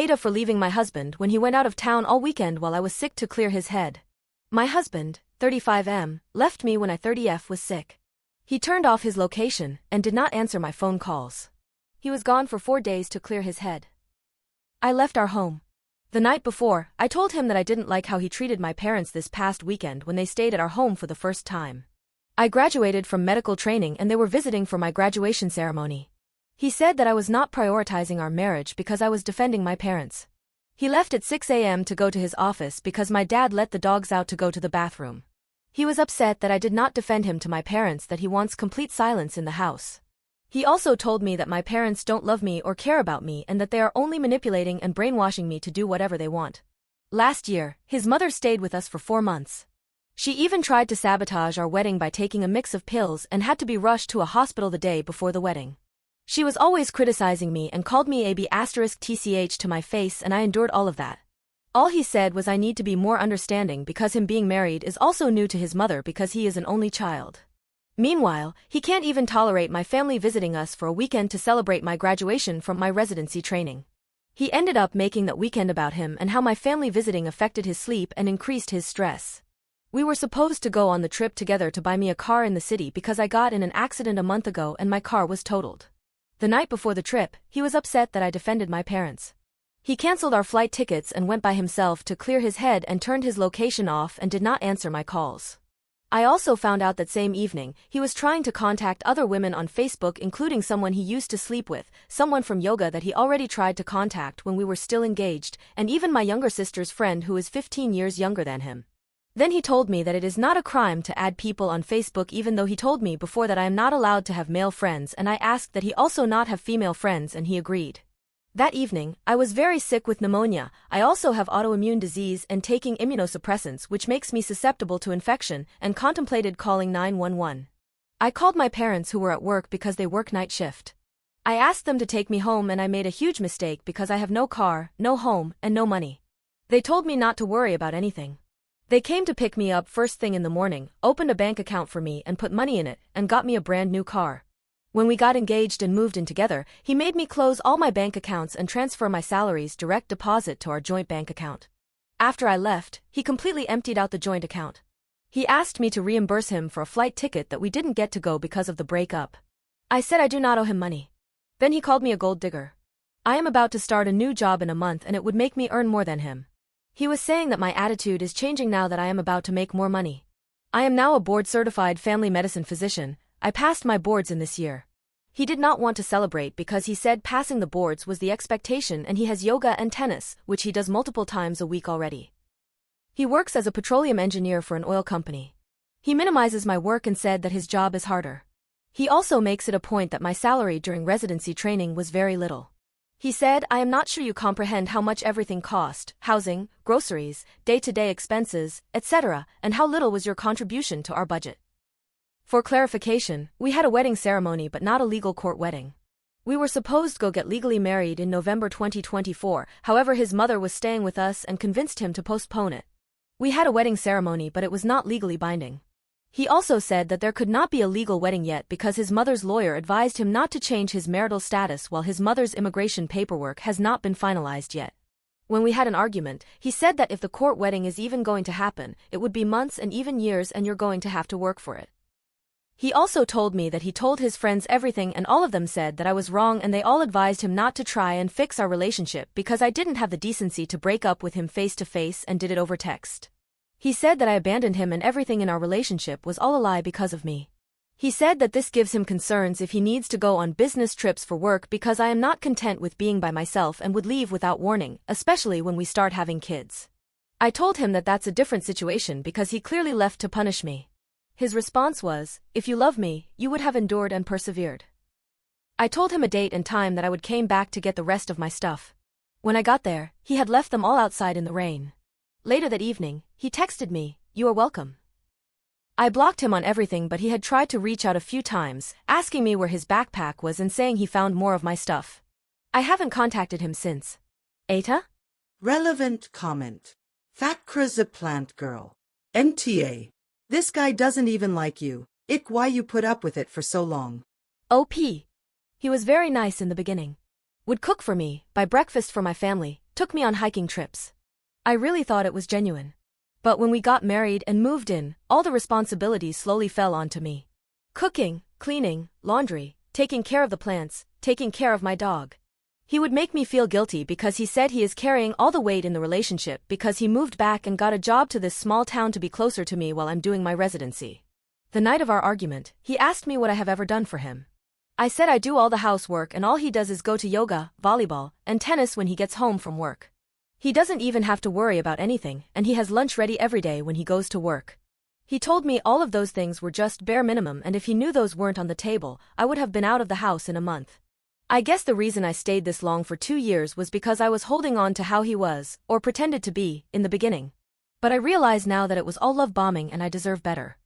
AITA for leaving my husband when he went out of town all weekend while I was sick to clear his head. My husband, 35M, left me when I 30F was sick. He turned off his location and did not answer my phone calls. He was gone for 4 days to clear his head. I left our home. The night before, I told him that I didn't like how he treated my parents this past weekend when they stayed at our home for the first time. I graduated from medical training and they were visiting for my graduation ceremony. He said that I was not prioritizing our marriage because I was defending my parents. He left at 6 a.m. to go to his office because my dad let the dogs out to go to the bathroom. He was upset that I did not defend him to my parents, that he wants complete silence in the house. He also told me that my parents don't love me or care about me and that they are only manipulating and brainwashing me to do whatever they want. Last year, his mother stayed with us for 4 months. She even tried to sabotage our wedding by taking a mix of pills and had to be rushed to a hospital the day before the wedding. She was always criticizing me and called me a B***TCH to my face, and I endured all of that. All he said was I need to be more understanding because him being married is also new to his mother because he is an only child. Meanwhile, he can't even tolerate my family visiting us for a weekend to celebrate my graduation from my residency training. He ended up making that weekend about him and how my family visiting affected his sleep and increased his stress. We were supposed to go on the trip together to buy me a car in the city because I got in an accident a month ago and my car was totaled. The night before the trip, he was upset that I defended my parents. He canceled our flight tickets and went by himself to clear his head and turned his location off and did not answer my calls. I also found out that same evening, he was trying to contact other women on Facebook, including someone he used to sleep with, someone from yoga that he already tried to contact when we were still engaged, and even my younger sister's friend who is 15 years younger than him. Then he told me that it is not a crime to add people on Facebook, even though he told me before that I am not allowed to have male friends, and I asked that he also not have female friends, and he agreed. That evening, I was very sick with pneumonia. I also have autoimmune disease and taking immunosuppressants, which makes me susceptible to infection, and contemplated calling 911. I called my parents who were at work because they work night shift. I asked them to take me home and I made a huge mistake because I have no car, no home, and no money. They told me not to worry about anything. They came to pick me up first thing in the morning, opened a bank account for me and put money in it, and got me a brand new car. When we got engaged and moved in together, he made me close all my bank accounts and transfer my salaries direct deposit to our joint bank account. After I left, he completely emptied out the joint account. He asked me to reimburse him for a flight ticket that we didn't get to go because of the breakup. I said I do not owe him money. Then he called me a gold digger. I am about to start a new job in a month and it would make me earn more than him. He was saying that my attitude is changing now that I am about to make more money. I am now a board-certified family medicine physician. I passed my boards in this year. He did not want to celebrate because he said passing the boards was the expectation, and he has yoga and tennis, which he does multiple times a week already. He works as a petroleum engineer for an oil company. He minimizes my work and said that his job is harder. He also makes it a point that my salary during residency training was very little. He said, I am not sure you comprehend how much everything cost, housing, groceries, day-to-day expenses, etc., and how little was your contribution to our budget. For clarification, we had a wedding ceremony but not a legal court wedding. We were supposed to go get legally married in November 2024, however his mother was staying with us and convinced him to postpone it. We had a wedding ceremony but it was not legally binding. He also said that there could not be a legal wedding yet because his mother's lawyer advised him not to change his marital status while his mother's immigration paperwork has not been finalized yet. When we had an argument, he said that if the court wedding is even going to happen, it would be months and even years and you're going to have to work for it. He also told me that he told his friends everything and all of them said that I was wrong and they all advised him not to try and fix our relationship because I didn't have the decency to break up with him face to face and did it over text. He said that I abandoned him and everything in our relationship was all a lie because of me. He said that this gives him concerns if he needs to go on business trips for work because I am not content with being by myself and would leave without warning, especially when we start having kids. I told him that that's a different situation because he clearly left to punish me. His response was, if you love me, you would have endured and persevered. I told him a date and time that I would came back to get the rest of my stuff. When I got there, he had left them all outside in the rain. Later that evening, he texted me, you are welcome. I blocked him on everything but he had tried to reach out a few times, asking me where his backpack was and saying he found more of my stuff. I haven't contacted him since. AITA? Relevant comment. Fat Kriza plant girl. NTA. This guy doesn't even like you. Ick, why you put up with it for so long? OP. He was very nice in the beginning. Would cook for me, buy breakfast for my family, took me on hiking trips. I really thought it was genuine. But when we got married and moved in, all the responsibilities slowly fell onto me. Cooking, cleaning, laundry, taking care of the plants, taking care of my dog. He would make me feel guilty because he said he is carrying all the weight in the relationship because he moved back and got a job to this small town to be closer to me while I'm doing my residency. The night of our argument, he asked me what I have ever done for him. I said I do all the housework and all he does is go to yoga, volleyball, and tennis when he gets home from work. He doesn't even have to worry about anything, and he has lunch ready every day when he goes to work. He told me all of those things were just bare minimum, and if he knew those weren't on the table, I would have been out of the house in a month. I guess the reason I stayed this long for 2 years was because I was holding on to how he was, or pretended to be, in the beginning. But I realize now that it was all love bombing and I deserve better.